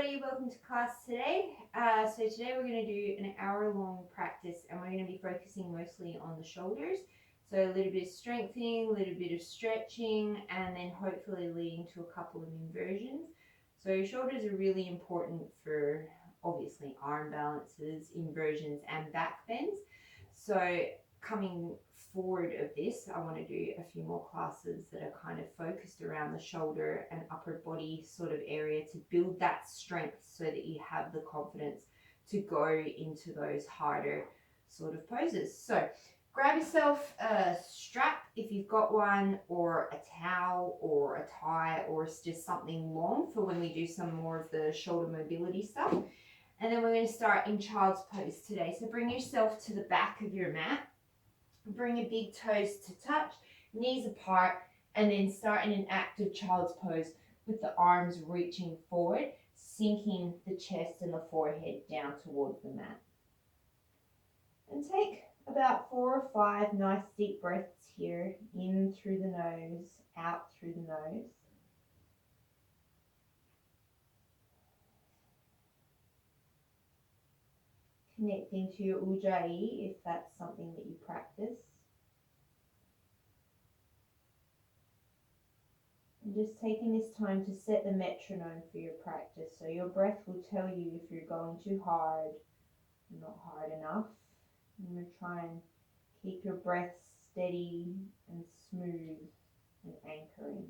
everybody, welcome to class today. So today we're going to do an hour-long practice and we're going to be focusing mostly on the shoulders. So a little bit of strengthening, a little bit of stretching, and then hopefully leading to a couple of inversions. So shoulders are really important for obviously arm balances, inversions, and back bends. So coming forward of this, I want to do a few more classes that are kind of focused around the shoulder and upper body sort of area to build that strength so that you have the confidence to go into those harder sort of poses. So grab yourself a strap if you've got one, or a towel or a tie, or it's just something long for when we do some more of the shoulder mobility stuff. And then we're going to start in child's pose today. So bring yourself to the back of your mat. Bring your big toes to touch, knees apart, and then start in an active child's pose with the arms reaching forward, sinking the chest and the forehead down towards the mat. And take about 4 or 5 nice deep breaths here, in through the nose, out through the nose. Connecting to your ujjayi if that's something that you practice. And just taking this time to set the metronome for your practice. So your breath will tell you if you're going too hard, not hard enough. I'm going to try and keep your breath steady and smooth and anchoring.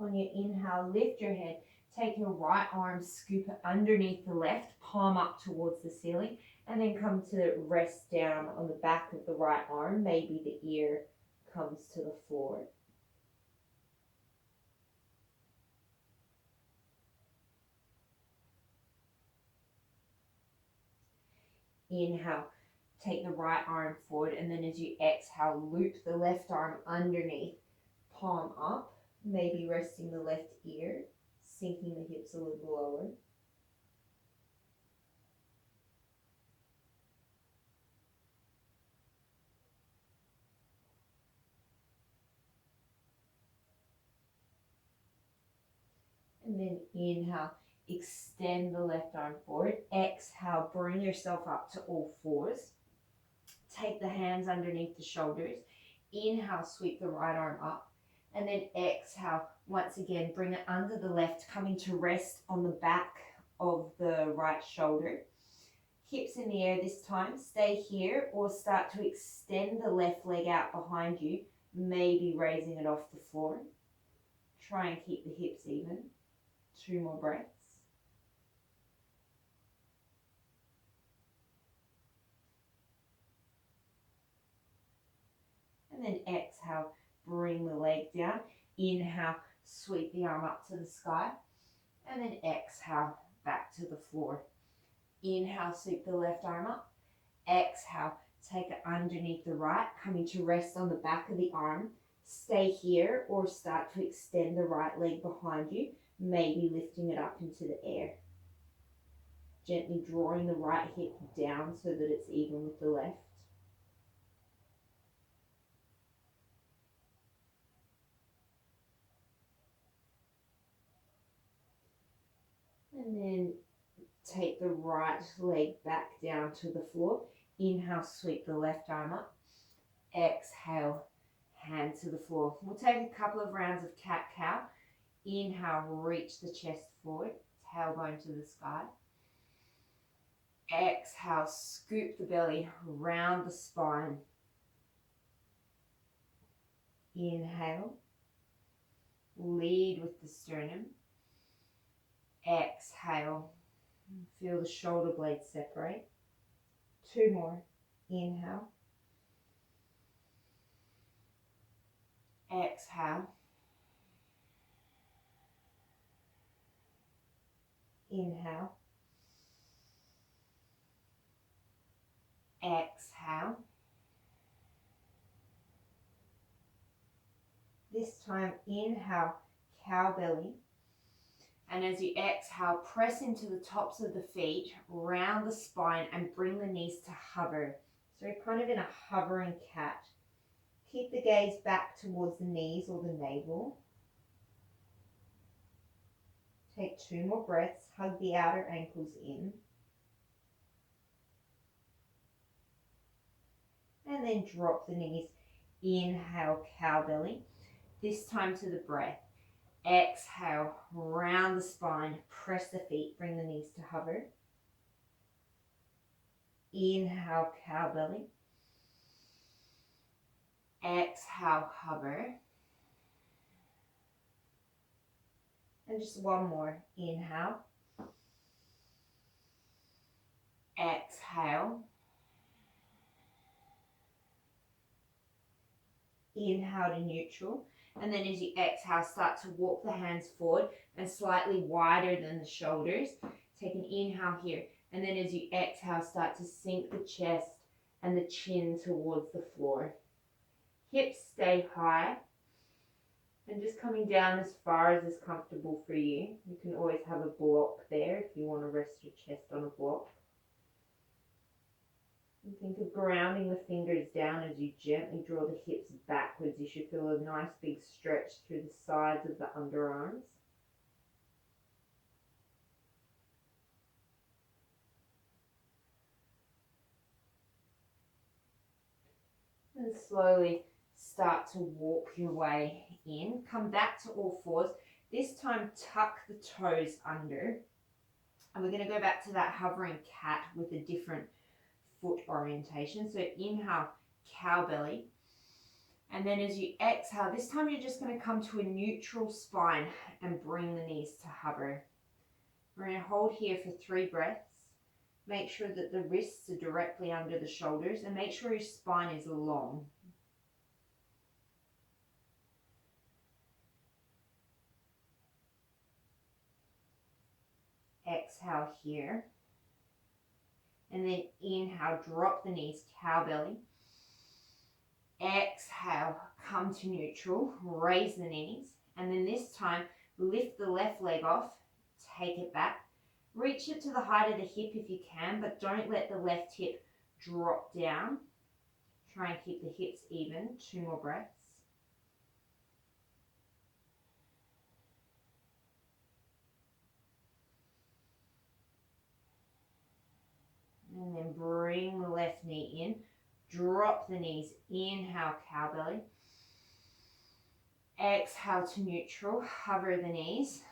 On your inhale, lift your head. Take your right arm, scoop it underneath the left, palm up towards the ceiling, and then come to rest down on the back of the right arm. Maybe the ear comes to the floor. Inhale, take the right arm forward, and then as you exhale, loop the left arm underneath, palm up, maybe resting the left ear, sinking the hips a little lower. And then inhale, extend the left arm forward. Exhale, bring yourself up to all fours. Take the hands underneath the shoulders. Inhale, sweep the right arm up. And then exhale, once again, bring it under the left, coming to rest on the back of the right shoulder. Hips in the air this time. Stay here or start to extend the left leg out behind you, maybe raising it off the floor. Try and keep the hips even. 2 more breaths. And then exhale, bring the leg down. Inhale, sweep the arm up to the sky. And then exhale, back to the floor. Inhale, sweep the left arm up. Exhale, take it underneath the right, coming to rest on the back of the arm. Stay here or start to extend the right leg behind you, maybe lifting it up into the air. Gently drawing the right hip down so that it's even with the left. And then take the right leg back down to the floor. Inhale, sweep the left arm up. Exhale, hand to the floor. We'll take a couple of rounds of cat-cow. Inhale, reach the chest forward, tailbone to the sky. Exhale, scoop the belly, round the spine. Inhale, lead with the sternum. Exhale, feel the shoulder blades separate. 2 more. Inhale. Exhale. Inhale. Exhale. This time, inhale, cow belly. And as you exhale, press into the tops of the feet, round the spine, and bring the knees to hover. So you're kind of in a hovering cat. Keep the gaze back towards the knees or the navel. Take 2 more breaths. Hug the outer ankles in. And then drop the knees. Inhale, cow belly. This time to the breath. Exhale, round the spine. Press the feet. Bring the knees to hover. Inhale, cow belly. Exhale, hover. And just one more. Inhale. Exhale. Inhale to neutral. And then as you exhale, start to walk the hands forward and slightly wider than the shoulders. Take an inhale here. And then as you exhale, start to sink the chest and the chin towards the floor. Hips stay high. And just coming down as far as is comfortable for you. You can always have a block there if you want to rest your chest on a block. And think of grounding the fingers down as you gently draw the hips backwards. You should feel a nice big stretch through the sides of the underarms. And slowly start to walk your way in. Come back to all fours. This time tuck the toes under. And we're going to go back to that hovering cat with a different foot orientation. So inhale, cow belly. And then as you exhale, this time you're just going to come to a neutral spine and bring the knees to hover. We're going to hold here for 3 breaths. Make sure that the wrists are directly under the shoulders and make sure your spine is long. Exhale here. And then inhale, drop the knees, cow belly. Exhale, come to neutral, raise the knees. And then this time, lift the left leg off, take it back. Reach it to the height of the hip if you can, but don't let the left hip drop down. Try and keep the hips even. 2 more breaths. And then bring the left knee in. Drop the knees. Inhale, cow belly. Exhale to neutral. Hover the knees.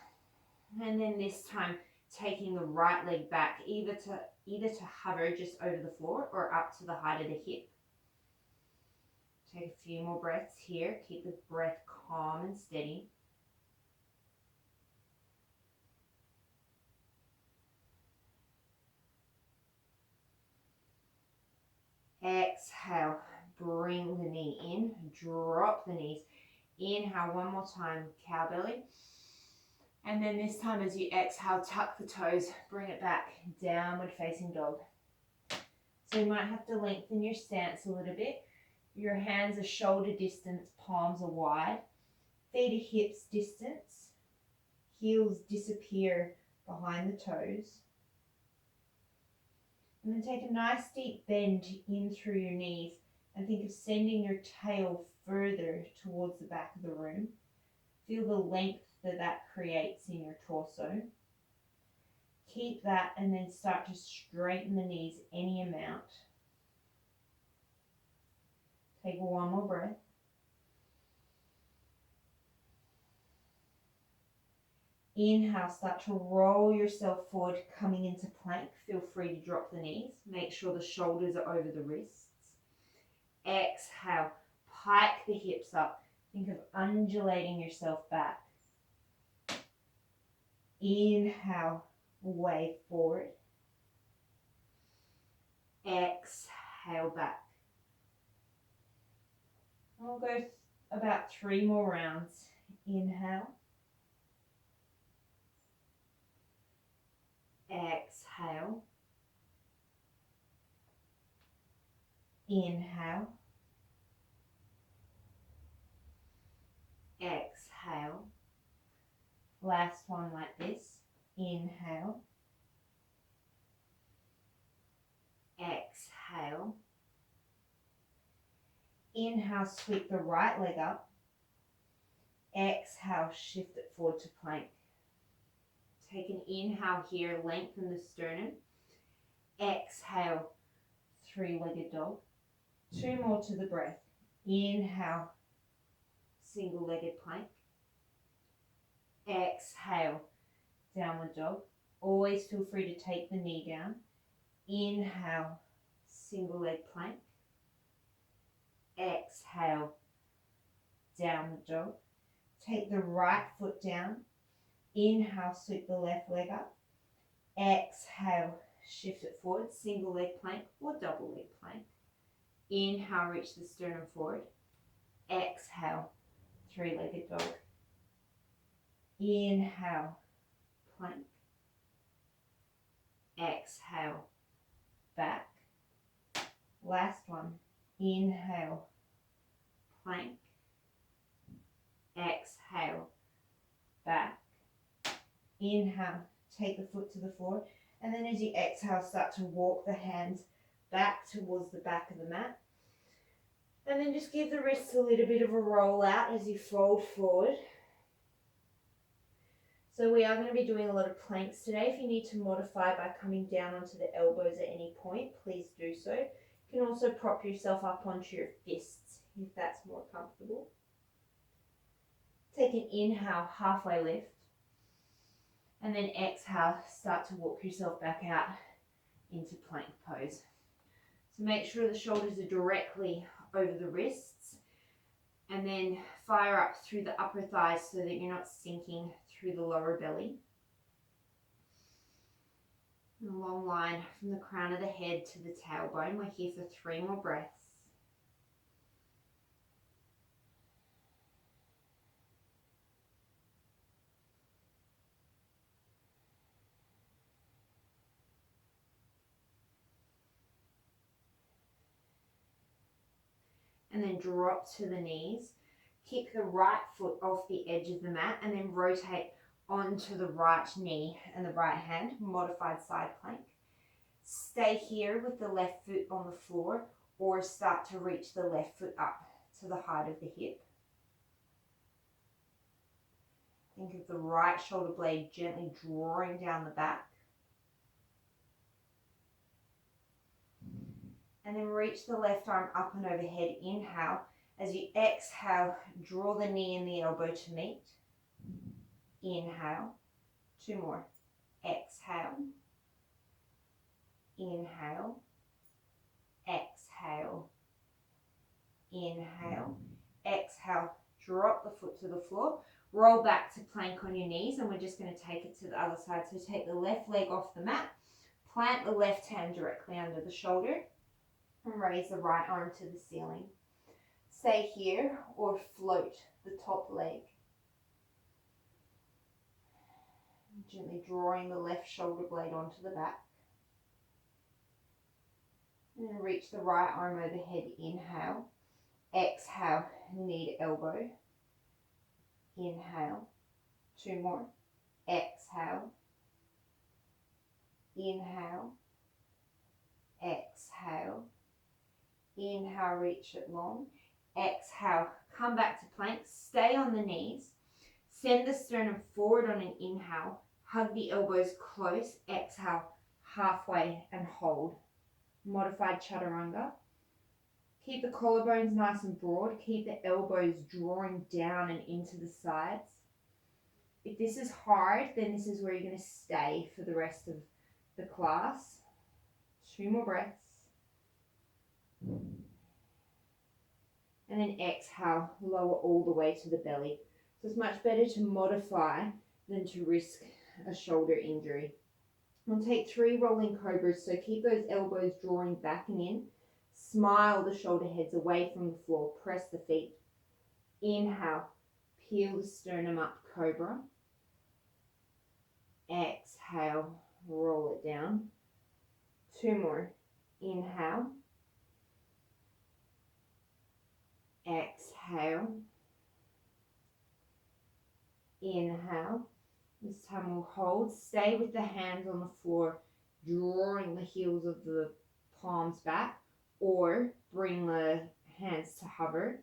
And then this time, taking the right leg back, either to hover just over the floor or up to the height of the hip. Take a few more breaths here. Keep the breath calm and steady. Exhale, bring the knee in, drop the knees. Inhale one more time, cow belly. And then this time as you exhale, tuck the toes, bring it back, downward facing dog. So you might have to lengthen your stance a little bit. Your hands are shoulder distance, palms are wide. Feet are hips distance. Heels disappear behind the toes. And then take a nice deep bend in through your knees and think of sending your tail further towards the back of the room. Feel the length that creates in your torso. Keep that and then start to straighten the knees any amount. Take one more breath. Inhale, start to roll yourself forward, coming into plank. Feel free to drop the knees. Make sure the shoulders are over the wrists. Exhale, pike the hips up. Think of undulating yourself back. Inhale, wave forward. Exhale back. We'll go about 3 more rounds. Inhale. Exhale. Inhale. Exhale. Last one like this. Inhale. Exhale. Inhale, sweep the right leg up. Exhale, shift it forward to plank. Take an inhale here, lengthen the sternum. Exhale, three-legged dog. 2 more to the breath. Inhale, single-legged plank. Exhale, downward dog. Always feel free to take the knee down. Inhale, single-leg plank. Exhale, downward dog. Take the right foot down. Inhale, sweep the left leg up. Exhale, shift it forward, single leg plank or double leg plank. Inhale, reach the sternum forward. Exhale, three-legged dog. Inhale, plank. Exhale, back. Last one. Inhale, plank. Exhale, back. Inhale, take the foot to the floor, and then as you exhale, start to walk the hands back towards the back of the mat. And then just give the wrists a little bit of a roll out as you fold forward. So we are going to be doing a lot of planks today. If you need to modify by coming down onto the elbows at any point, please do so. You can also prop yourself up onto your fists if that's more comfortable. Take an inhale, halfway lift. And then exhale, start to walk yourself back out into plank pose. So make sure the shoulders are directly over the wrists, and then fire up through the upper thighs so that you're not sinking through the lower belly. A long line from the crown of the head to the tailbone. We're here for 3 more breaths. And then drop to the knees. Kick the right foot off the edge of the mat and then rotate onto the right knee and the right hand, modified side plank. Stay here with the left foot on the floor or start to reach the left foot up to the height of the hip. Think of the right shoulder blade gently drawing down the back. And then reach the left arm up and overhead. Inhale. As you exhale, draw the knee and the elbow to meet. Inhale. 2 more. Exhale. Inhale. Exhale. Inhale. Exhale. Drop the foot to the floor. Roll back to plank on your knees, and we're just going to take it to the other side. So take the left leg off the mat. Plant the left hand directly under the shoulder. And raise the right arm to the ceiling. Stay here or float the top leg. Gently drawing the left shoulder blade onto the back. And then reach the right arm overhead. Inhale. Exhale, knee to elbow. Inhale. 2 more. Exhale. Inhale. Exhale. Inhale, reach it long. Exhale, come back to plank. Stay on the knees. Send the sternum forward on an inhale. Hug the elbows close. Exhale, halfway and hold. Modified chaturanga. Keep the collarbones nice and broad. Keep the elbows drawing down and into the sides. If this is hard, then this is where you're going to stay for the rest of the class. 2 more breaths. And then exhale, lower all the way to the belly. So it's much better to modify than to risk a shoulder injury. We'll take 3 rolling cobras, so keep those elbows drawing back and in. Smile the shoulder heads away from the floor. Press the feet. Inhale, peel the sternum up, cobra. Exhale, roll it down. 2 more. Inhale. Exhale. Inhale. This time we'll hold. Stay with the hands on the floor, drawing the heels of the palms back, or bring the hands to hover.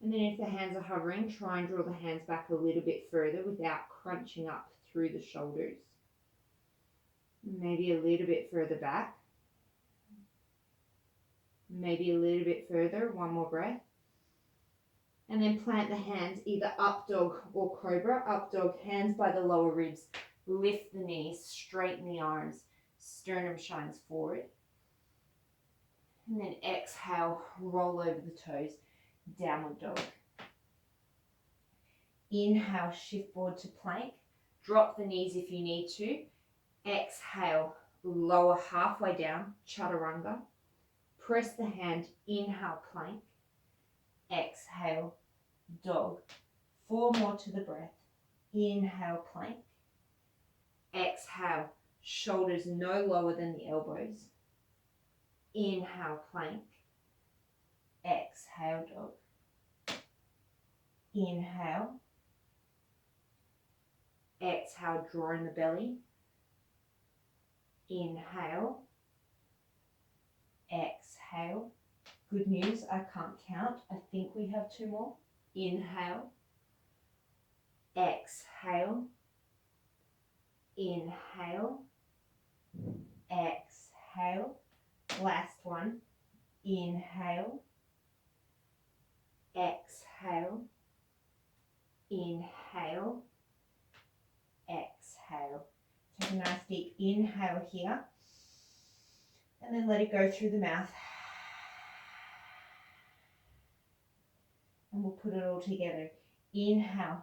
And then if the hands are hovering, try and draw the hands back a little bit further without crunching up through the shoulders. Maybe a little bit further back. Maybe a little bit further, one more breath. And then plant the hands either up dog or cobra. Up dog, hands by the lower ribs. Lift the knees, straighten the arms. Sternum shines forward. And then exhale, roll over the toes. Downward dog. Inhale, shift forward to plank. Drop the knees if you need to. Exhale, lower halfway down, chaturanga. Press the hand, inhale, plank. Exhale, dog. 4 more to the breath. Inhale, plank. Exhale, shoulders no lower than the elbows. Inhale, plank. Exhale, dog. Inhale. Exhale, draw in the belly. Inhale. Exhale. Good news, I can't count. I think we have 2 more. Inhale. Exhale. Inhale. Exhale. Last one. Inhale. Exhale. Inhale. Exhale. Take a nice deep inhale here. And then let it go through the mouth. And we'll put it all together. Inhale,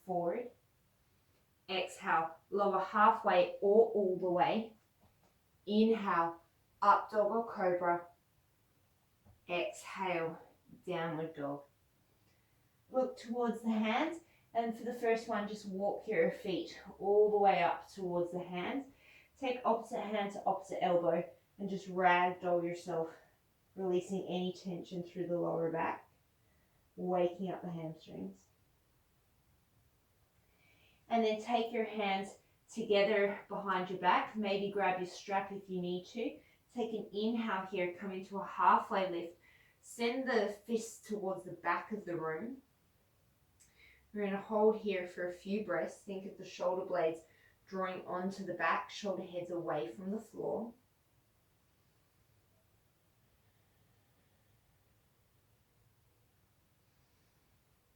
forward. Exhale, lower halfway or all the way. Inhale, up dog or cobra. Exhale, downward dog. Look towards the hands. And for the first one, just walk your feet all the way up towards the hands. Take opposite hand to opposite elbow and just ragdoll yourself, releasing any tension through the lower back, waking up the hamstrings. And then take your hands together behind your back. Maybe grab your strap if you need to. Take an inhale here, come into a halfway lift. Send the fists towards the back of the room. We're going to hold here for a few breaths. Think of the shoulder blades drawing onto the back, shoulder heads away from the floor.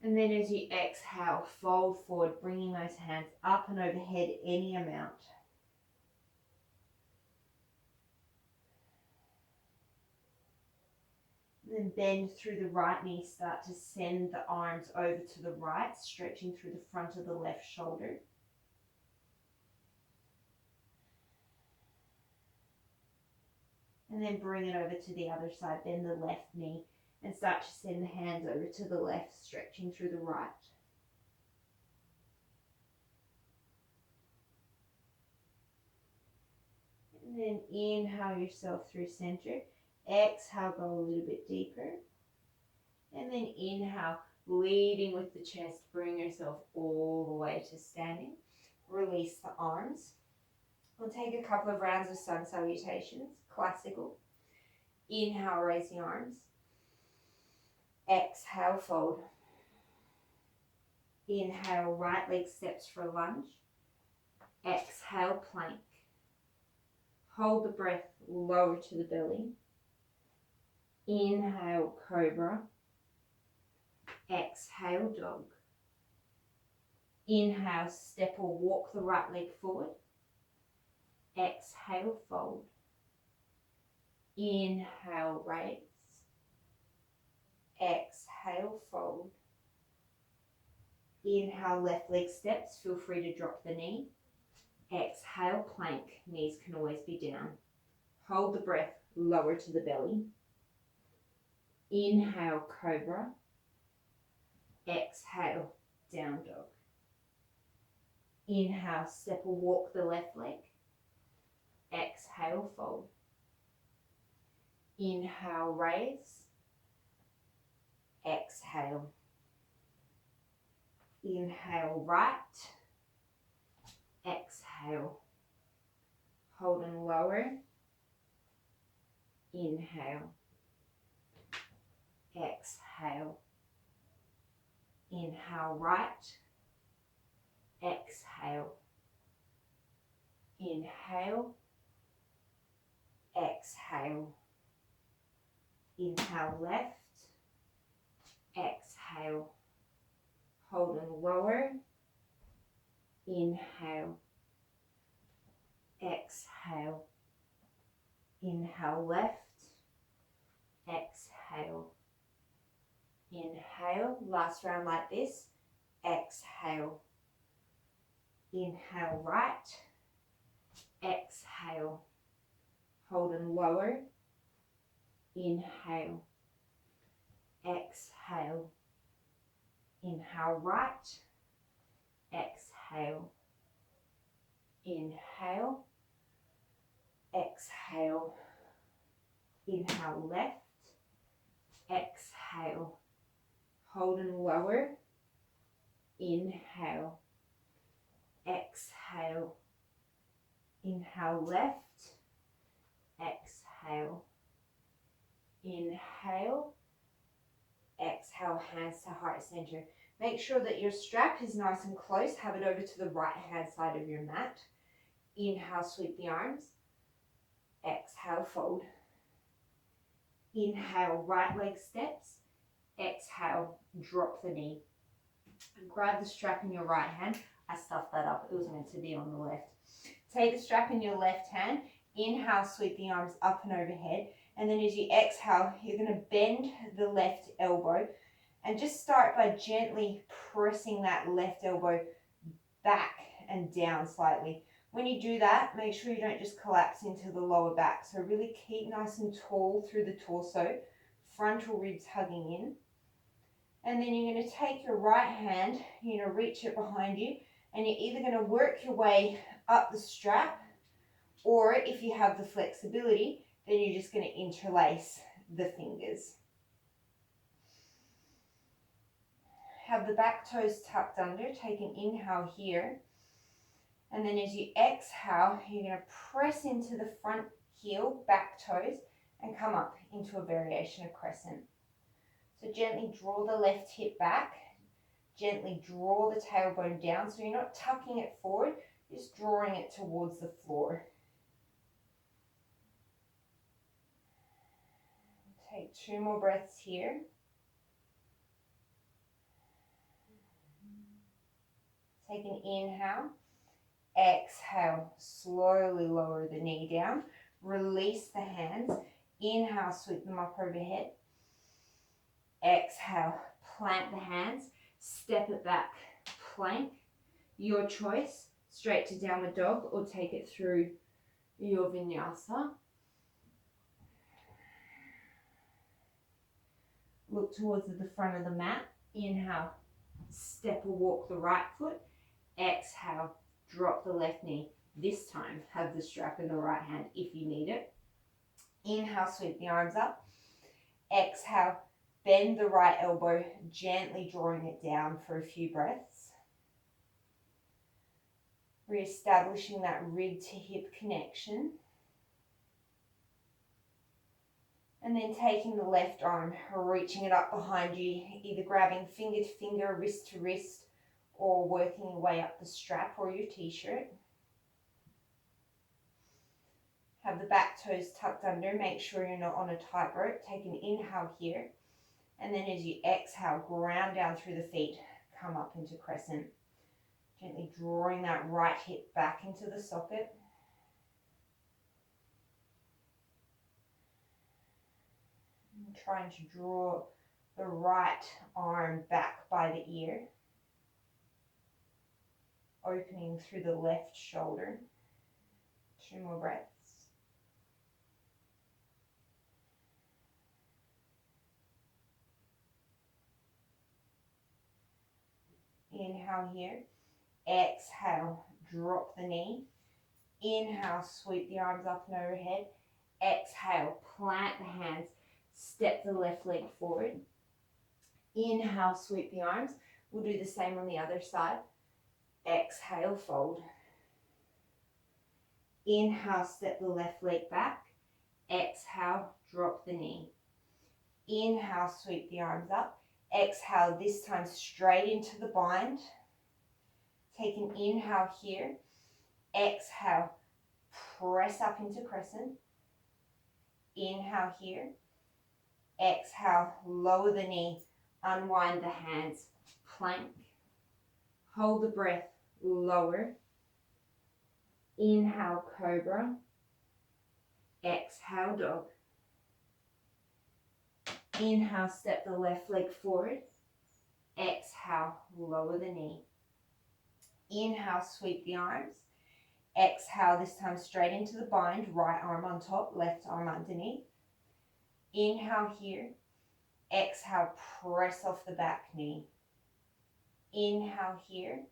And then as you exhale, fold forward, bringing those hands up and overhead any amount. Then bend through the right knee, start to send the arms over to the right, stretching through the front of the left shoulder. And then bring it over to the other side, bend the left knee and start to send the hands over to the left, stretching through the right. And then inhale yourself through center. Exhale, go a little bit deeper. And then inhale, leading with the chest, bring yourself all the way to standing. Release the arms. We'll take a couple of rounds of sun salutations, classical. Inhale, raise the arms. Exhale, fold. Inhale, right leg steps for lunge. Exhale, plank. Hold the breath, lower to the belly. Inhale, cobra. Exhale, dog. Inhale, step or walk the right leg forward. Exhale, fold. Inhale, raise. Exhale, fold. Inhale, left leg steps. Feel free to drop the knee. Exhale, plank. Knees can always be down. Hold the breath, lower to the belly. Inhale, cobra. Exhale, down dog. Inhale, step or walk the left leg. Exhale, fold. Inhale, raise. Exhale. Inhale, right. Exhale. Hold and lower. Inhale. Exhale. Inhale right. Exhale. Inhale. Exhale. Inhale left. Exhale. Hold and lower. Inhale. Exhale. Inhale left. Exhale. Inhale. Last round like this. Exhale. Inhale right. Exhale. Hold and lower. Inhale. Exhale. Inhale right. Exhale. Inhale. Exhale. Inhale left. Exhale. Hold and lower. Inhale. Exhale. Inhale left. Exhale. Inhale. Exhale, hands to heart center. Make sure that your strap is nice and close. Have it over to the right hand side of your mat. Inhale, sweep the arms. Exhale, fold. Inhale, right leg steps. Exhale, drop the knee. Grab the strap in your right hand. I stuffed that up. It was meant to be on the left. Take the strap in your left hand. Inhale, sweep the arms up and overhead. And then as you exhale, you're going to bend the left elbow and just start by gently pressing that left elbow back and down slightly. When you do that, make sure you don't just collapse into the lower back. So really keep nice and tall through the torso, frontal ribs hugging in. And then you're going to take your right hand, you're going to reach it behind you, and you're either going to work your way up the strap, or if you have the flexibility, then you're just going to interlace the fingers. Have the back toes tucked under. Take an inhale here. And then as you exhale, you're going to press into the front heel, back toes, and come up into a variation of crescent. So gently draw the left hip back. Gently draw the tailbone down. So you're not tucking it forward, just drawing it towards the floor. Take 2 more breaths here. Take an inhale. Exhale, slowly lower the knee down. Release the hands. Inhale, sweep them up overhead. Exhale, plant the hands. Step it back, plank. Your choice, straight to downward dog or take it through your vinyasa. Look towards the front of the mat. Inhale, step or walk the right foot. Exhale, drop the left knee. This time, have the strap in the right hand if you need it. Inhale, sweep the arms up. Exhale, bend the right elbow, gently drawing it down for a few breaths. Re-establishing that rib to hip connection. And then taking the left arm, reaching it up behind you, either grabbing finger to finger, wrist to wrist, or working your way up the strap or your t-shirt. Have the back toes tucked under. Make sure you're not on a tightrope. Take an inhale here. And then as you exhale, ground down through the feet. Come up into crescent. Gently drawing that right hip back into the socket. And trying to draw the right arm back by the ear. Opening through the left shoulder. 2 more breaths. Inhale here. Exhale, drop the knee. Inhale, sweep the arms up and overhead. Exhale, plant the hands, step the left leg forward. Inhale, sweep the arms. We'll do the same on the other side. Exhale, fold. Inhale, step the left leg back. Exhale, drop the knee. Inhale, sweep the arms up. Exhale, this time straight into the bind. Take an inhale here. Exhale, press up into crescent. Inhale here. Exhale, lower the knee, unwind the hands, plank. Hold the breath, lower. Inhale, cobra. Exhale, dog. Inhale, step the left leg forward. Exhale, lower the knee. Inhale, sweep the arms. Exhale, this time straight into the bind, right arm on top, left arm underneath. Inhale here. Exhale, press off the back knee. Inhale here.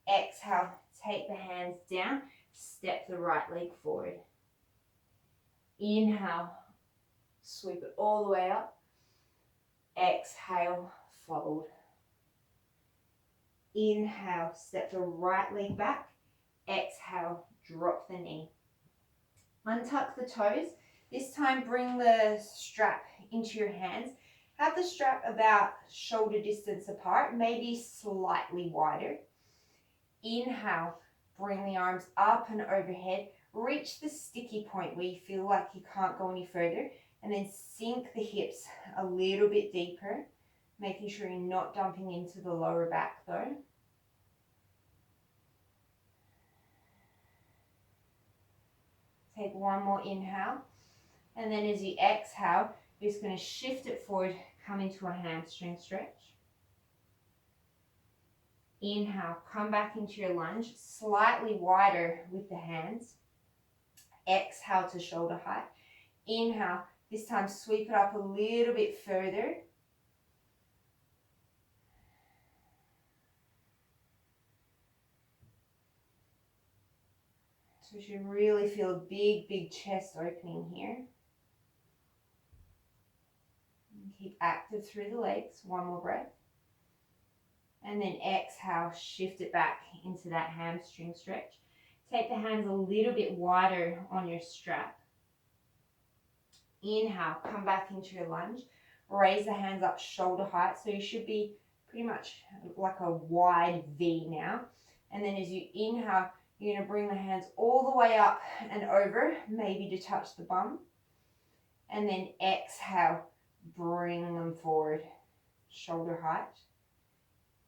Exhale, take the hands down, step the right leg forward. Inhale, sweep it all the way up. Exhale, fold. Inhale, step the right leg back. Exhale, drop the knee. Untuck the toes. This time bring the strap into your hands. Have the strap about shoulder distance apart, maybe slightly wider. Inhale, bring the arms up and overhead. Reach the sticky point where you feel like you can't go any further, and then sink the hips a little bit deeper, making sure you're not dumping into the lower back though. Take one more inhale, and then as you exhale, you're just going to shift it forward, come into a hamstring stretch. Inhale, come back into your lunge, slightly wider with the hands. Exhale to shoulder height. Inhale, this time sweep it up a little bit further. So you should really feel a big, big chest opening here. And keep active through the legs. One more breath. And then exhale, shift it back into that hamstring stretch. Take the hands a little bit wider on your strap. Inhale, come back into your lunge. Raise the hands up shoulder height. So you should be pretty much like a wide V now. And then as you inhale, you're going to bring the hands all the way up and over, maybe to touch the bum. And then exhale, bring them forward, shoulder height.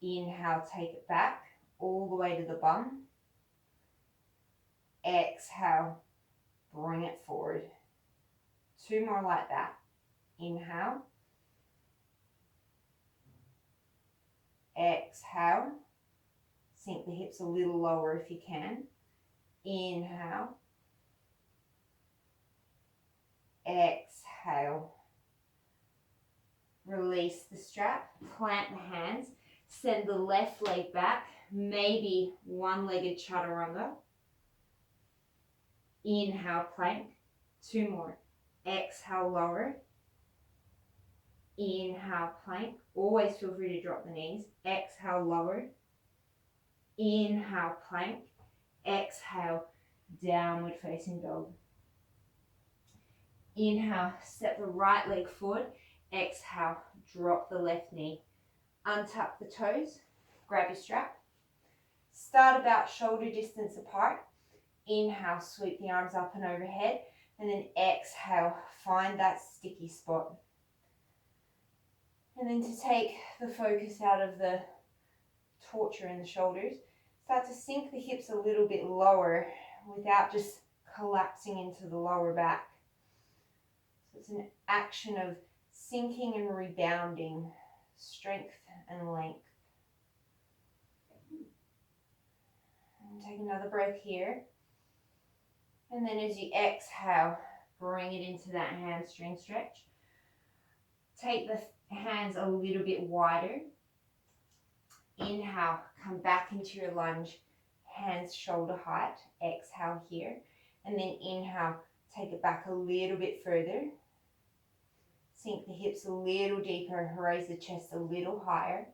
Inhale, take it back all the way to the bum. Exhale, bring it forward. Two more like that. Inhale. Exhale. Sink the hips a little lower if you can. Inhale. Exhale. Release the strap. Plant the hands. Send the left leg back. Maybe one-legged chaturanga. Inhale, plank. Two more. Exhale, lower. Inhale, plank. Always feel free to drop the knees. Exhale, lower. Inhale, plank. Exhale, downward facing dog. Inhale, step the right leg forward. Exhale, drop the left knee. Untuck the toes. Grab your strap. Start about shoulder distance apart. Inhale, sweep the arms up and overhead. And then exhale, find that sticky spot. And then to take the focus out of the torture in the shoulders, start to sink the hips a little bit lower without just collapsing into the lower back. So it's an action of sinking and rebounding, strength and length. And take another breath here. And then as you exhale, bring it into that hamstring stretch. Take the hands a little bit wider. Inhale, come back into your lunge, hands shoulder height. Exhale here. And then inhale, take it back a little bit further. Sink the hips a little deeper, raise the chest a little higher.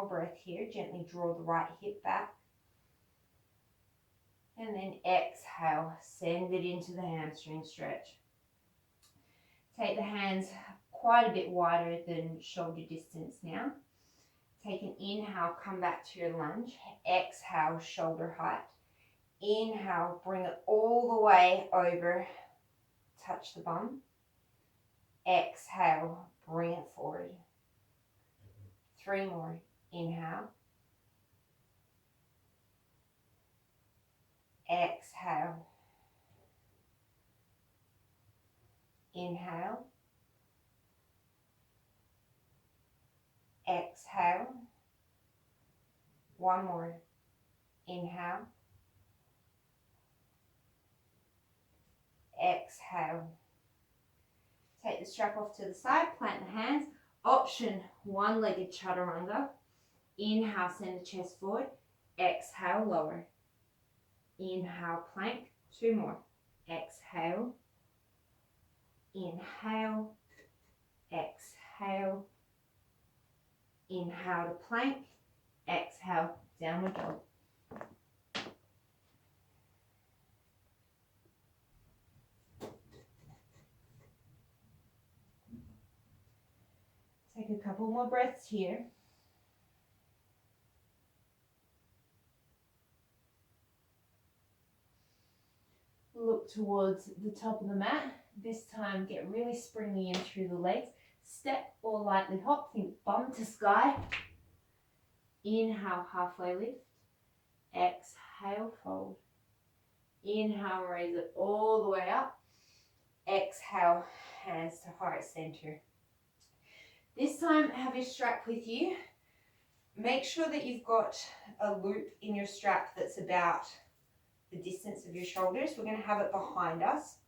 more breath here. Gently draw the right hip back. And then exhale, send it into the hamstring stretch. Take the hands quite a bit wider than shoulder distance now. Take an inhale, come back to your lunge. Exhale, shoulder height. Inhale, bring it all the way over, touch the bum. Exhale, bring it forward. 3 more. Inhale. Exhale. Inhale. Exhale. 1 more. Inhale. Exhale. Take the strap off to the side, plant the hands. Option, one-legged chaturanga. Inhale, send the chest forward. Exhale, lower. Inhale, plank. 2 more. Exhale. Inhale. Exhale. Inhale to plank. Exhale, downward dog. Take a couple more breaths here. Look towards the top of the mat. This time get really springy in through the legs. Step or lightly hop, think bum to sky. Inhale, halfway lift. Exhale, fold. Inhale, raise it all the way up. Exhale, hands to heart center. This time, have your strap with you. Make sure that you've got a loop in your strap that's about the distance of your shoulders. We're going to have it behind us.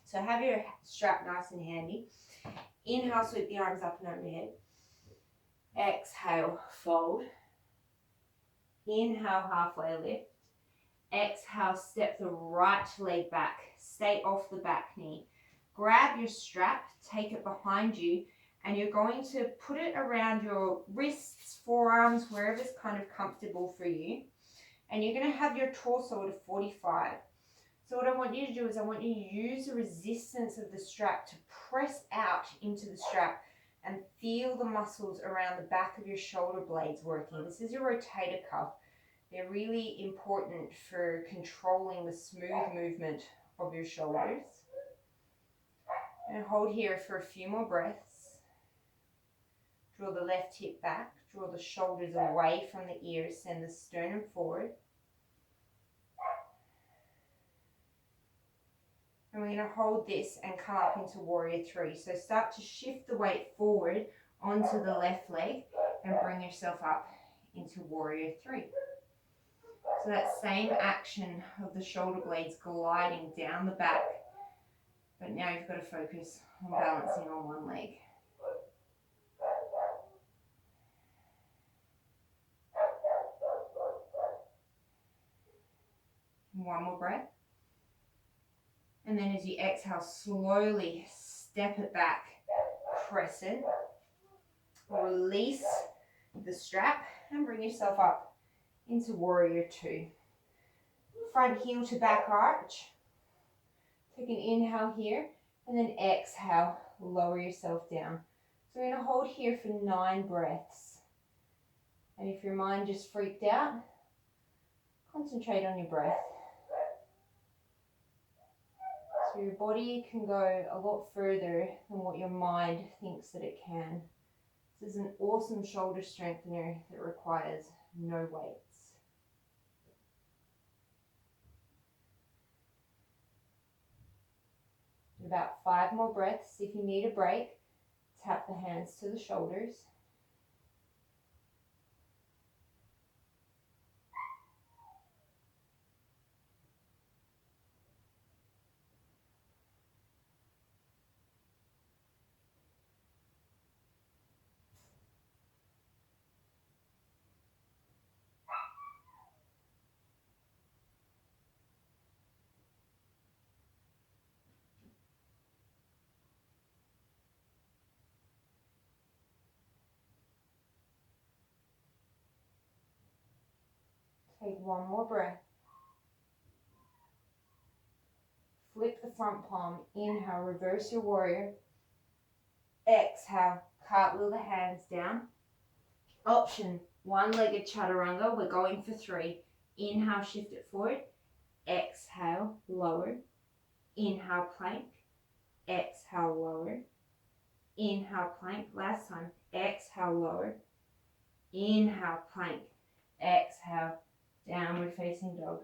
So have your strap nice and handy. Inhale, sweep the arms up and overhead. Exhale, fold. Inhale, halfway lift. Exhale, step the right leg back. Stay off the back knee. Grab your strap, take it behind you, and you're going to put it around your wrists, forearms, wherever's kind of comfortable for you. And you're going to have your torso at a 45. So what I want you to do is I want you to use the resistance of the strap to press out into the strap and feel the muscles around the back of your shoulder blades working. This is your rotator cuff. They're really important for controlling the smooth movement of your shoulders. And hold here for a few more breaths. Draw the left hip back, draw the shoulders away from the ears, send the sternum forward. And we're going to hold this and come up into warrior 3. So start to shift the weight forward onto the left leg and bring yourself up into warrior 3. So that same action of the shoulder blades gliding down the back, but now you've got to focus on balancing on one leg. One more breath. And then as you exhale, slowly step it back, press it, release the strap and bring yourself up into warrior 2. Front heel to back arch. Take an inhale here and then exhale, lower yourself down. So we're going to hold here for 9 breaths. And if your mind just freaked out, concentrate on your breath. So your body can go a lot further than what your mind thinks that it can. This is an awesome shoulder strengthener that requires no weights. About 5 more breaths. If you need a break, tap the hands to the shoulders. Take one more breath. Flip the front palm. Inhale, reverse your warrior. Exhale, cartwheel the hands down. Option, one-legged chaturanga. We're going for 3. Inhale, shift it forward. Exhale, lower. Inhale, plank. Exhale, lower. Inhale, plank. Last time. Exhale, lower. Inhale, plank. Exhale, downward facing dog.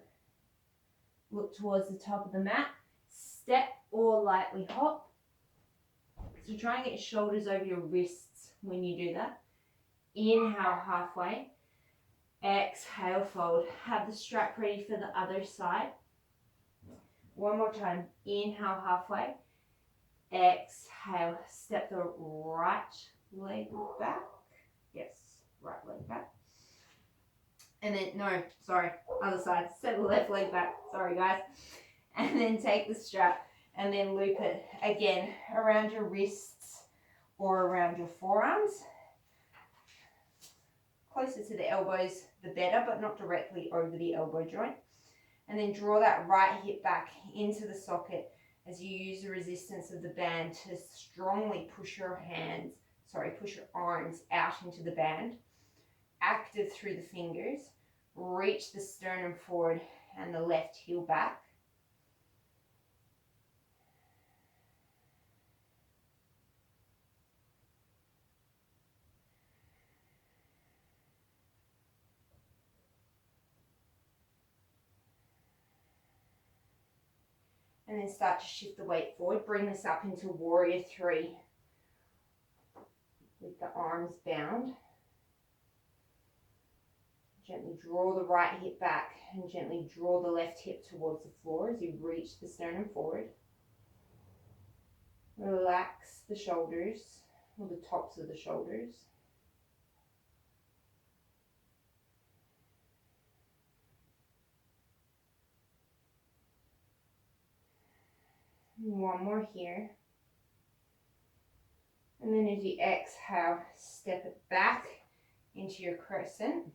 Look towards the top of the mat. Step or lightly hop. So try and get your shoulders over your wrists when you do that. Inhale, halfway. Exhale, fold. Have the strap ready for the other side. One more time. Inhale, halfway. Exhale, step the right leg back. Yes, right leg back. And then, no, sorry, other side. Step the left leg back. Sorry, guys. And then take the strap and then loop it again around your wrists or around your forearms. Closer to the elbows, the better, but not directly over the elbow joint. And then draw that right hip back into the socket as you use the resistance of the band to strongly push your arms out into the band. Active through the fingers. Reach the sternum forward and the left heel back. And then start to shift the weight forward. Bring this up into Warrior 3 with the arms bound. Gently draw the right hip back and gently draw the left hip towards the floor as you reach the sternum forward. Relax the shoulders, or the tops of the shoulders. One more here. And then as you exhale, step it back into your crescent.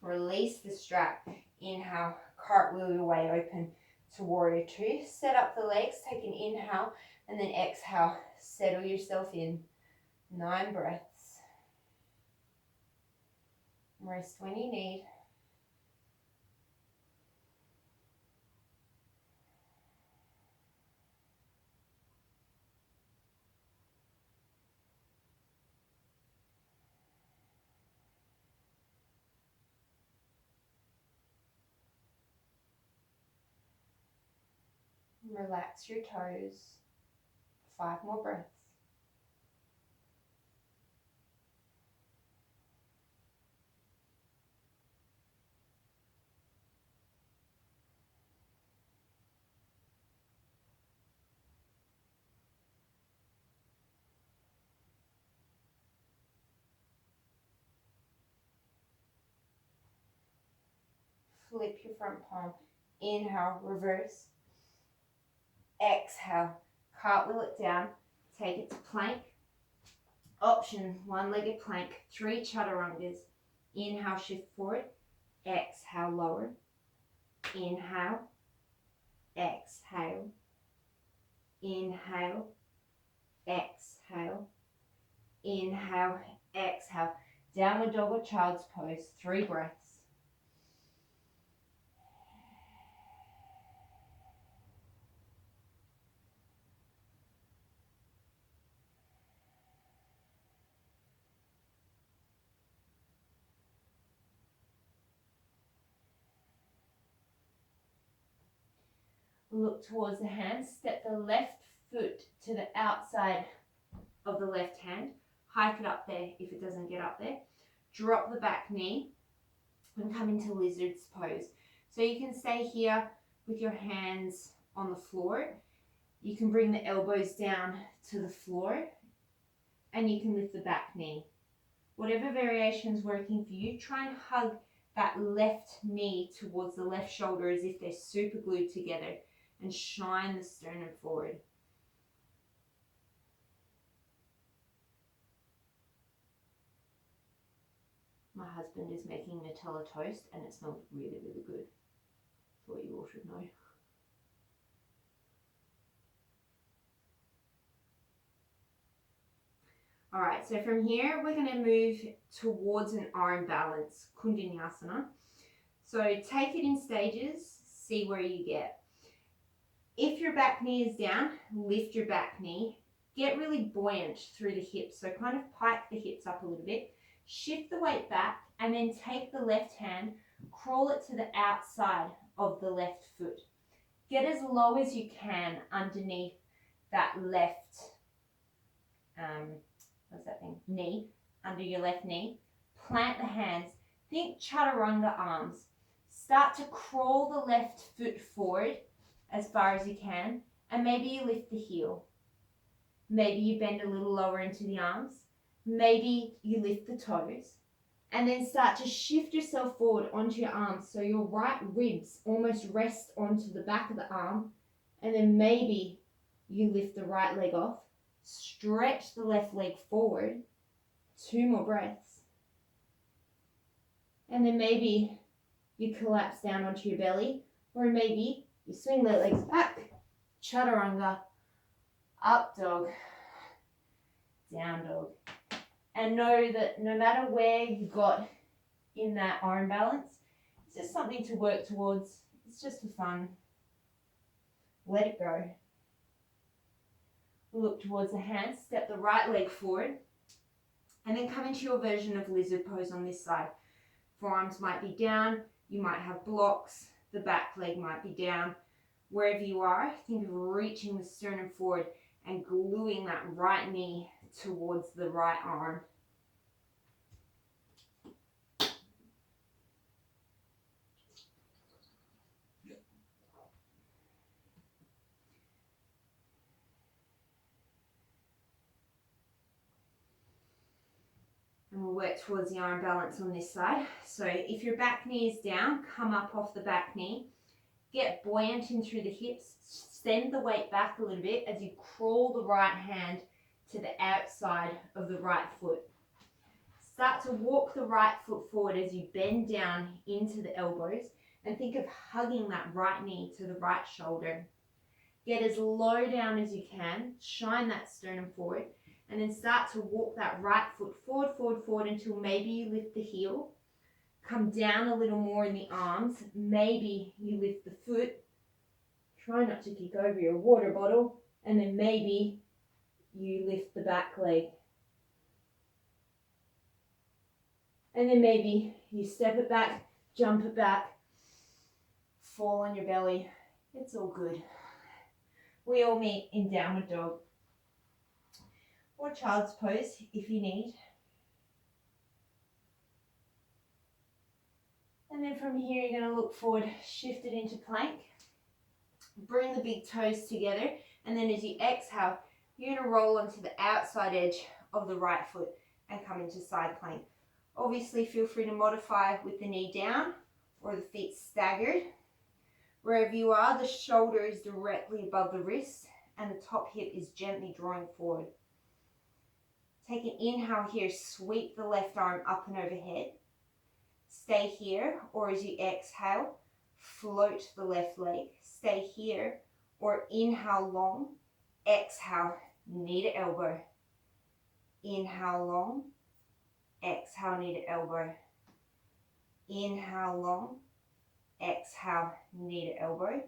Release the strap. Inhale, cartwheel your way open to Warrior 2. Set up the legs, take an inhale, and then exhale. Settle yourself in. 9 breaths. Rest when you need. Relax your toes. 5 more breaths. Flip your front palm. Inhale, reverse. Exhale, cartwheel it down. Take it to plank. Option, one-legged plank. 3 chaturangas. Inhale, shift forward. Exhale, lower. Inhale. Exhale. Inhale. Exhale. Inhale. Exhale. Downward dog or child's pose. 3 breaths. Look towards the hands. Step the left foot to the outside of the left hand. Hike it up there if it doesn't get up there. Drop the back knee and come into lizard's pose. So you can stay here with your hands on the floor. You can bring the elbows down to the floor and you can lift the back knee. Whatever variation is working for you, try and hug that left knee towards the left shoulder as if they're super glued together and shine the sternum forward. My husband is making Nutella toast and it smells really, really good. Thought you all should know. All right, so from here, we're going to move towards an arm balance, Kundalini. So take it in stages, see where you get. If your back knee is down, lift your back knee. Get really buoyant through the hips, so kind of pike the hips up a little bit. Shift the weight back and then take the left hand, crawl it to the outside of the left foot. Get as low as you can underneath that left, knee, under your left knee. Plant the hands. Think chaturanga arms. Start to crawl the left foot forward as far as you can, and maybe you lift the heel. Maybe you bend a little lower into the arms. Maybe you lift the toes. And then start to shift yourself forward onto your arms so your right ribs almost rest onto the back of the arm. And then maybe you lift the right leg off. Stretch the left leg forward. 2 more breaths. And then maybe you collapse down onto your belly, or maybe you swing the legs back, chaturanga, up dog, down dog. And know that no matter where you got in that arm balance, it's just something to work towards. It's just for fun. Let it go. Look towards the hands, step the right leg forward, and then come into your version of lizard pose on this side. Forearms might be down, you might have blocks, the back leg might be down. Wherever you are, think of reaching the sternum forward and gluing that right knee towards the right arm. And we'll work towards the arm balance on this side. So if your back knee is down, come up off the back knee. Get buoyant in through the hips. Send the weight back a little bit as you crawl the right hand to the outside of the right foot. Start to walk the right foot forward as you bend down into the elbows and think of hugging that right knee to the right shoulder. Get as low down as you can. Shine that sternum forward. And then start to walk that right foot forward, forward, forward until maybe you lift the heel. Come down a little more in the arms. Maybe you lift the foot. Try not to kick over your water bottle. And then maybe you lift the back leg. And then maybe you step it back, jump it back, fall on your belly. It's all good. We all meet in downward dog. Or child's pose if you need. And then from here, you're going to look forward, shift it into plank. Bring the big toes together. And then as you exhale, you're going to roll onto the outside edge of the right foot and come into side plank. Obviously, feel free to modify with the knee down or the feet staggered. Wherever you are, the shoulder is directly above the wrist and the top hip is gently drawing forward. Take an inhale here, sweep the left arm up and overhead. Stay here, or as you exhale, float the left leg. Stay here, or inhale long, exhale, knee to elbow. Inhale long, exhale, knee to elbow. Inhale long, exhale, knee to elbow.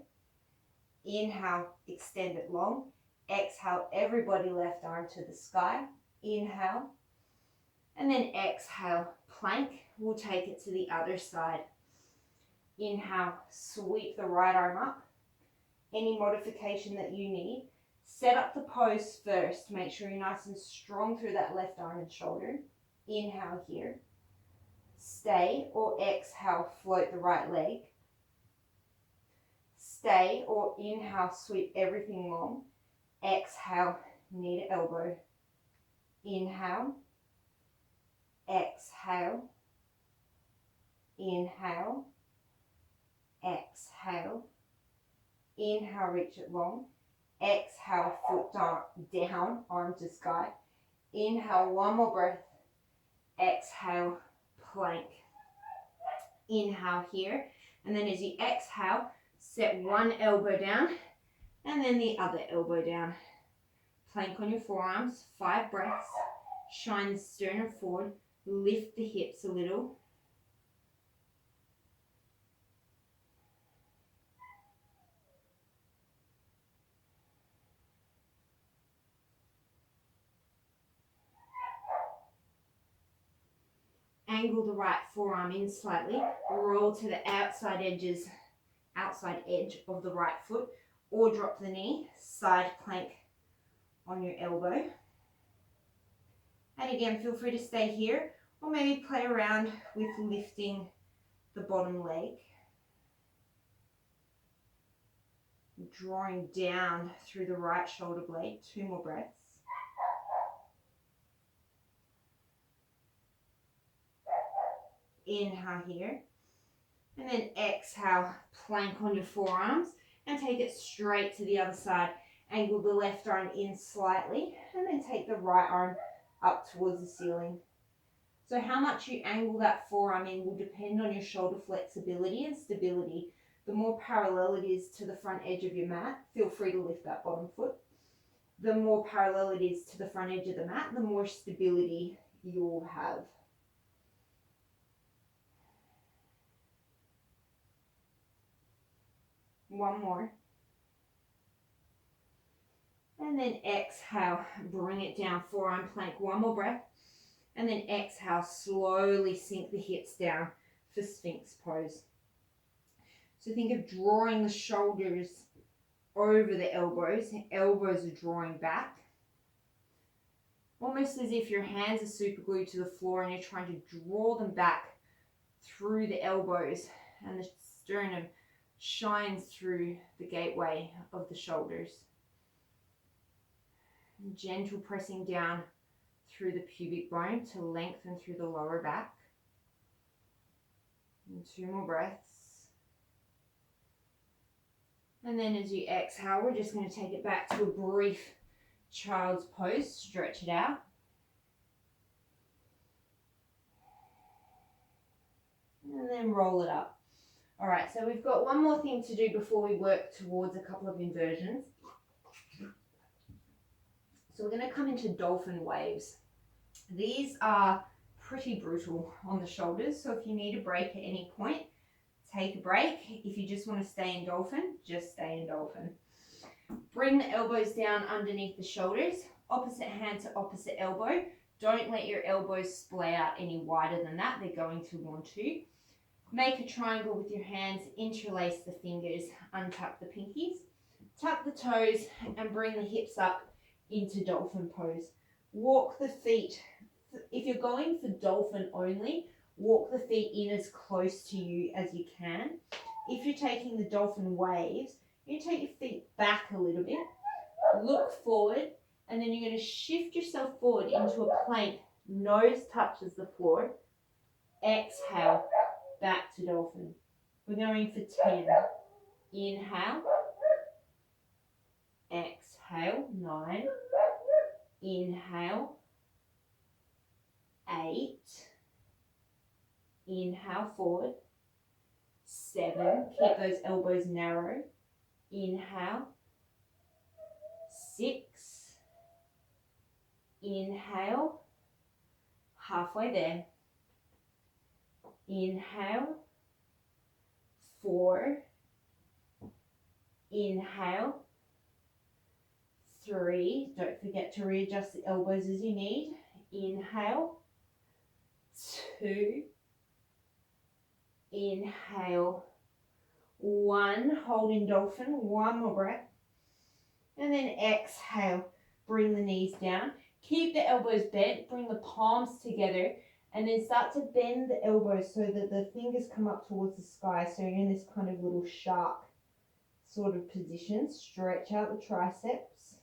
Inhale, extend it long. Exhale, everybody left arm to the sky. Inhale, and then exhale, plank. We'll take it to the other side. Inhale, sweep the right arm up. Any modification that you need. Set up the pose first. Make sure you're nice and strong through that left arm and shoulder. Inhale here. Stay or exhale, float the right leg. Stay or inhale, sweep everything long. Exhale, knee to elbow. Inhale, exhale, inhale, exhale, inhale, reach it long, exhale, foot down, arm to sky, inhale, one more breath, exhale, plank. Inhale here, and then as you exhale, set one elbow down and then the other elbow down. Plank on your forearms, 5 breaths. Shine the sternum forward, lift the hips a little. Angle the right forearm in slightly, roll to the outside edge of the right foot, or drop the knee, side plank on your elbow. And again, feel free to stay here, or maybe play around with lifting the bottom leg. Drawing down through the right shoulder blade, 2 more breaths. Inhale here, and then exhale, plank on your forearms and take it straight to the other side. Angle the left arm in slightly and then take the right arm up towards the ceiling. So how much you angle that forearm in will depend on your shoulder flexibility and stability. The more parallel it is to the front edge of your mat, feel free to lift that bottom foot. The more parallel it is to the front edge of the mat, the more stability you'll have. One more. And then exhale, bring it down, forearm plank, 1 more breath. And then exhale, slowly sink the hips down for Sphinx pose. So think of drawing the shoulders over the elbows are drawing back. Almost as if your hands are super glued to the floor and you're trying to draw them back through the elbows, and the sternum shines through the gateway of the shoulders. Gentle pressing down through the pubic bone to lengthen through the lower back. And 2 more breaths. And then as you exhale, we're just going to take it back to a brief child's pose. Stretch it out. And then roll it up. All right, so we've got one more thing to do before we work towards a couple of inversions. So we're going to come into dolphin waves. These are pretty brutal on the shoulders, so if you need a break at any point, take a break. If you just want to stay in dolphin, just stay in dolphin. Bring the elbows down underneath the shoulders, opposite hand to opposite elbow. Don't let your elbows splay out any wider than that. They're going to want to. Make a triangle with your hands, interlace the fingers, untuck the pinkies, tuck the toes, and bring the hips up into dolphin pose. Walk the feet. If you're going for dolphin only, walk the feet in as close to you as you can. If you're taking the dolphin waves, you take your feet back a little bit, look forward, and then you're going to shift yourself forward into a plank. Nose touches the floor. Exhale, back to dolphin. We're going for 10. Inhale. Exhale, 9. Inhale. 8. Inhale forward. 7. Keep those elbows narrow. Inhale. 6. Inhale. Halfway there. Inhale. 4. Inhale. 3. Don't forget to readjust the elbows as you need. Inhale. 2. Inhale. 1. Hold in dolphin. 1 more breath. And then exhale. Bring the knees down. Keep the elbows bent. Bring the palms together. And then start to bend the elbows so that the fingers come up towards the sky. So you're in this kind of little shark sort of position. Stretch out the triceps.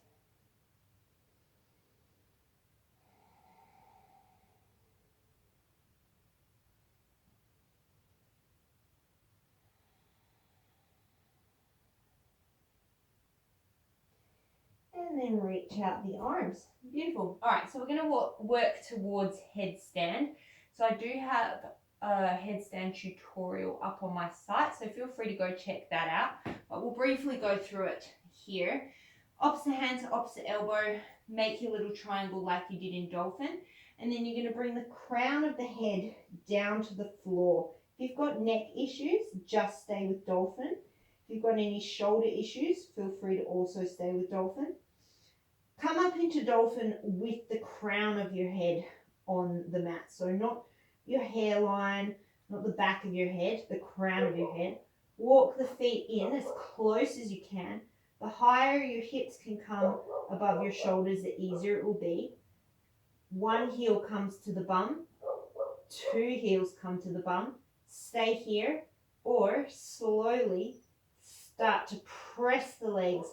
And then reach out the arms. Beautiful. All right, so we're going to work towards headstand. So I do have a headstand tutorial up on my site, so feel free to go check that out. But we'll briefly go through it here. Opposite hand to opposite elbow, make your little triangle like you did in dolphin, and then you're going to bring the crown of the head down to the floor. If you've got neck issues, just stay with dolphin. If you've got any shoulder issues, feel free to also stay with dolphin. Come up into dolphin with the crown of your head on the mat. So not your hairline, not the back of your head, the crown of your head. Walk the feet in as close as you can. The higher your hips can come above your shoulders, the easier it will be. One heel comes to the bum, two heels come to the bum. Stay here, or slowly start to press the legs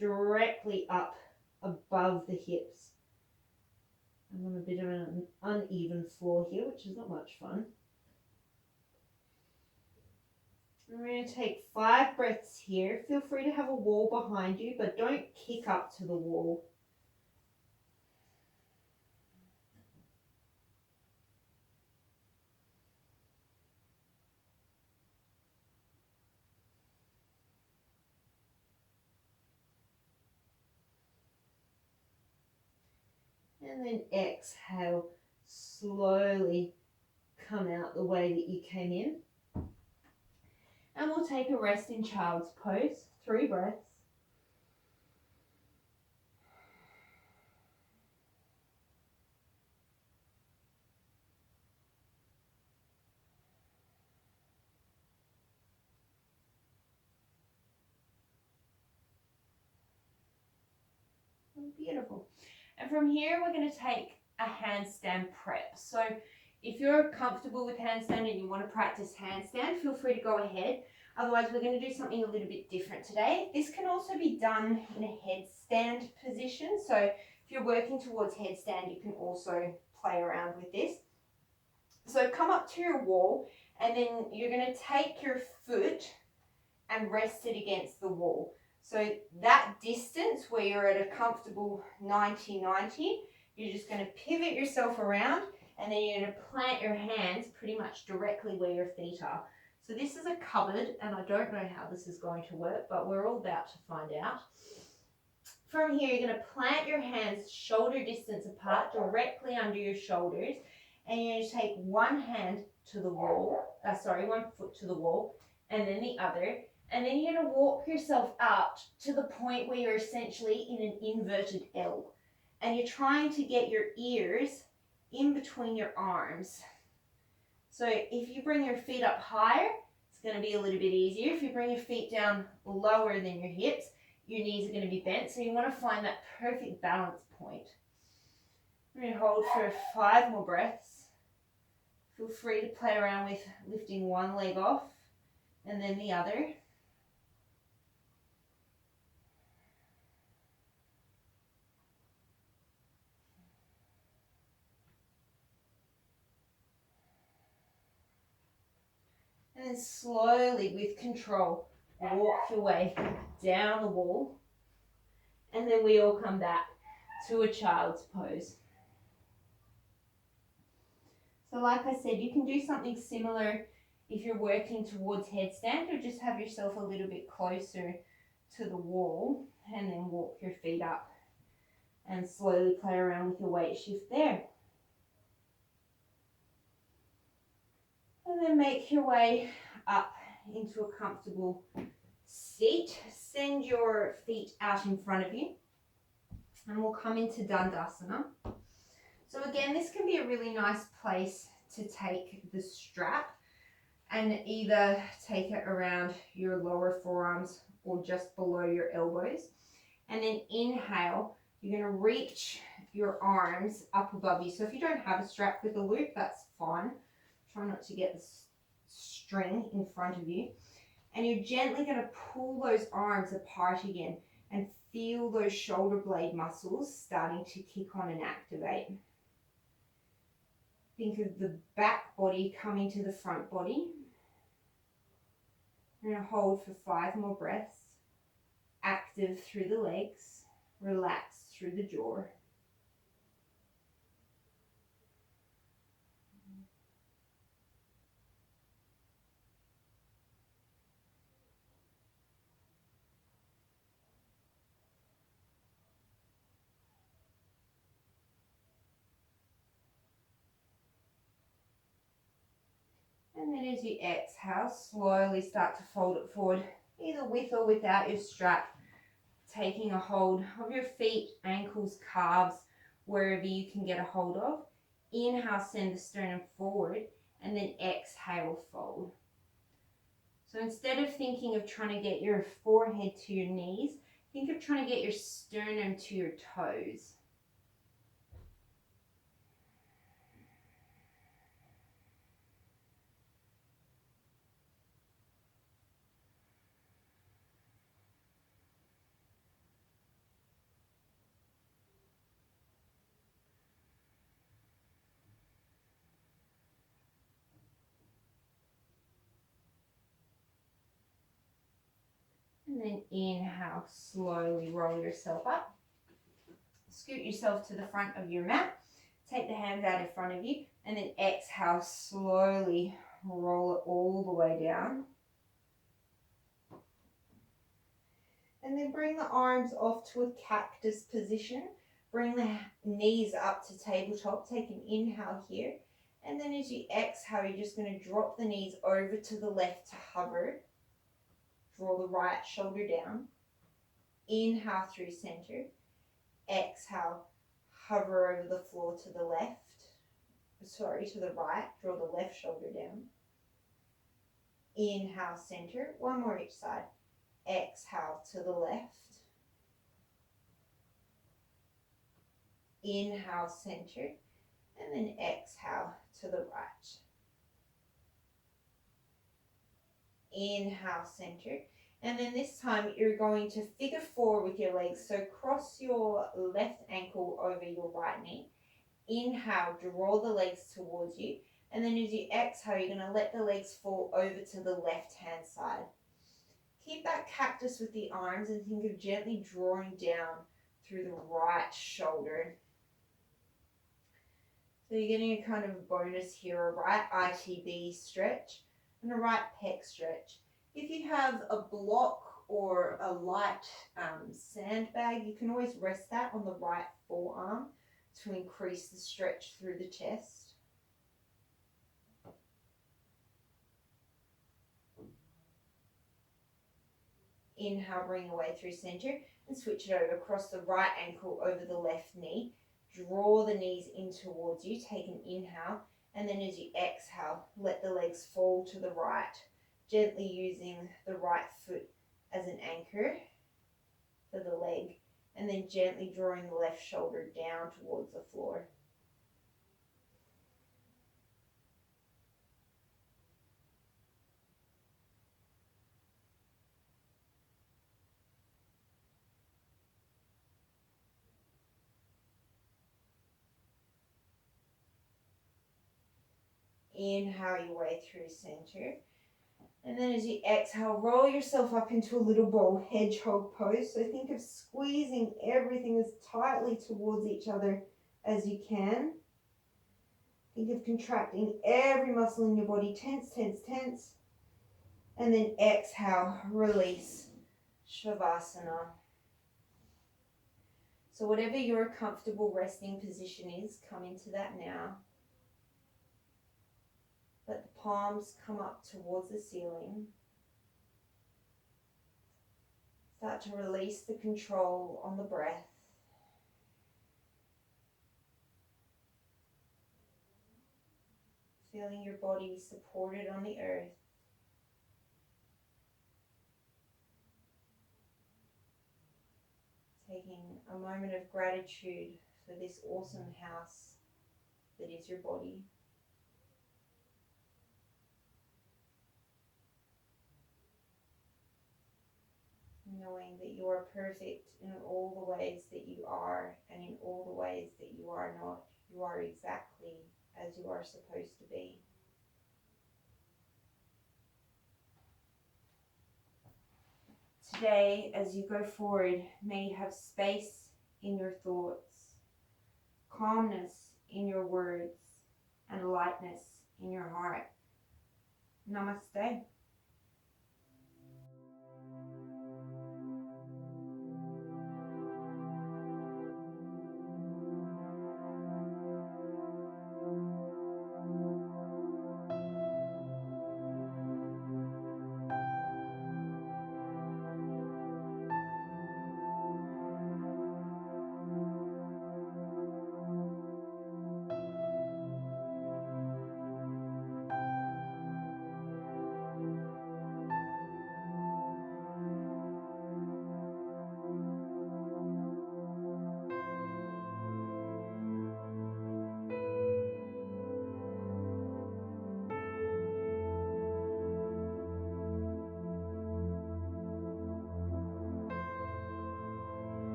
directly up above the hips. I'm on a bit of an uneven floor here, which is not much fun. We're going to take 5 breaths here. Feel free to have a wall behind you, but don't kick up to the wall. And then exhale, slowly come out the way that you came in. And we'll take a rest in child's pose, 3 breaths. Beautiful. And from here, we're going to take a handstand prep. So if you're comfortable with handstand and you want to practice handstand, feel free to go ahead. Otherwise, we're going to do something a little bit different today. This can also be done in a headstand position. So if you're working towards headstand, you can also play around with this. So come up to your wall, and then you're going to take your foot and rest it against the wall. So that distance where you're at a comfortable 90-90, you're just going to pivot yourself around, and then you're going to plant your hands pretty much directly where your feet are. So this is a cupboard, and I don't know how this is going to work, but we're all about to find out. From here, you're going to plant your hands shoulder distance apart, directly under your shoulders, and you're going to take one foot to the wall, and then the other. And then you're going to walk yourself out to the point where you're essentially in an inverted L. And you're trying to get your ears in between your arms. So if you bring your feet up higher, it's going to be a little bit easier. If you bring your feet down lower than your hips, your knees are going to be bent. So you want to find that perfect balance point. We're going to hold for 5 more breaths. Feel free to play around with lifting one leg off and then the other. And then slowly, with control, walk your way down the wall. And then we all come back to a child's pose. So like I said, you can do something similar if you're working towards headstand, or just have yourself a little bit closer to the wall and then walk your feet up and slowly play around with your weight shift there. And then make your way up into a comfortable seat. Send your feet out in front of you, and we'll come into Dandasana. So again, this can be a really nice place to take the strap and either take it around your lower forearms or just below your elbows. And then inhale, you're going to reach your arms up above you. So if you don't have a strap with a loop, that's fine. Try not to get the string in front of you. And you're gently going to pull those arms apart again and feel those shoulder blade muscles starting to kick on and activate. Think of the back body coming to the front body. We're going to hold for 5 more breaths. Active through the legs, relax through the jaw. And then as you exhale, slowly start to fold it forward, either with or without your strap, taking a hold of your feet, ankles, calves, wherever you can get a hold of. Inhale, send the sternum forward, and then exhale, fold. So instead of thinking of trying to get your forehead to your knees, think of trying to get your sternum to your toes. And then inhale, slowly roll yourself up. Scoot yourself to the front of your mat. Take the hands out in front of you, and then exhale, slowly roll it all the way down. And then bring the arms off to a cactus position. Bring the knees up to tabletop. Take an inhale here. And then as you exhale, you're just going to drop the knees over to the left to hover. Draw the right shoulder down. Inhale through center. Exhale, hover over the floor to the left. To the right. Draw the left shoulder down. Inhale, center. One more each side. Exhale to the left. Inhale, center. And then exhale to the right. Inhale, center. And then this time you're going to figure four with your legs. So cross your left ankle over your right knee. Inhale, draw the legs towards you. And then as you exhale, you're going to let the legs fall over to the left-hand side. Keep that cactus with the arms and think of gently drawing down through the right shoulder. So you're getting a kind of bonus here, a right ITB stretch and a right pec stretch. If you have a block or a light sandbag, you can always rest that on the right forearm to increase the stretch through the chest. Inhale, bring away through center and switch it over. Cross the right ankle over the left knee. Draw the knees in towards you. Take an inhale, and then as you exhale, let the legs fall to the right, gently using the right foot as an anchor for the leg, and then gently drawing the left shoulder down towards the floor. Inhale your way through center. And then as you exhale, roll yourself up into a little ball hedgehog pose. So think of squeezing everything as tightly towards each other as you can. Think of contracting every muscle in your body. Tense, tense, tense. And then exhale, release. Shavasana. So whatever your comfortable resting position is, come into that now. Let the palms come up towards the ceiling. Start to release the control on the breath. Feeling your body supported on the earth. Taking a moment of gratitude for this awesome house that is your body. Knowing that you are perfect in all the ways that you are, and in all the ways that you are not. You are exactly as you are supposed to be. Today, as you go forward, may you have space in your thoughts, calmness in your words, and lightness in your heart. Namaste.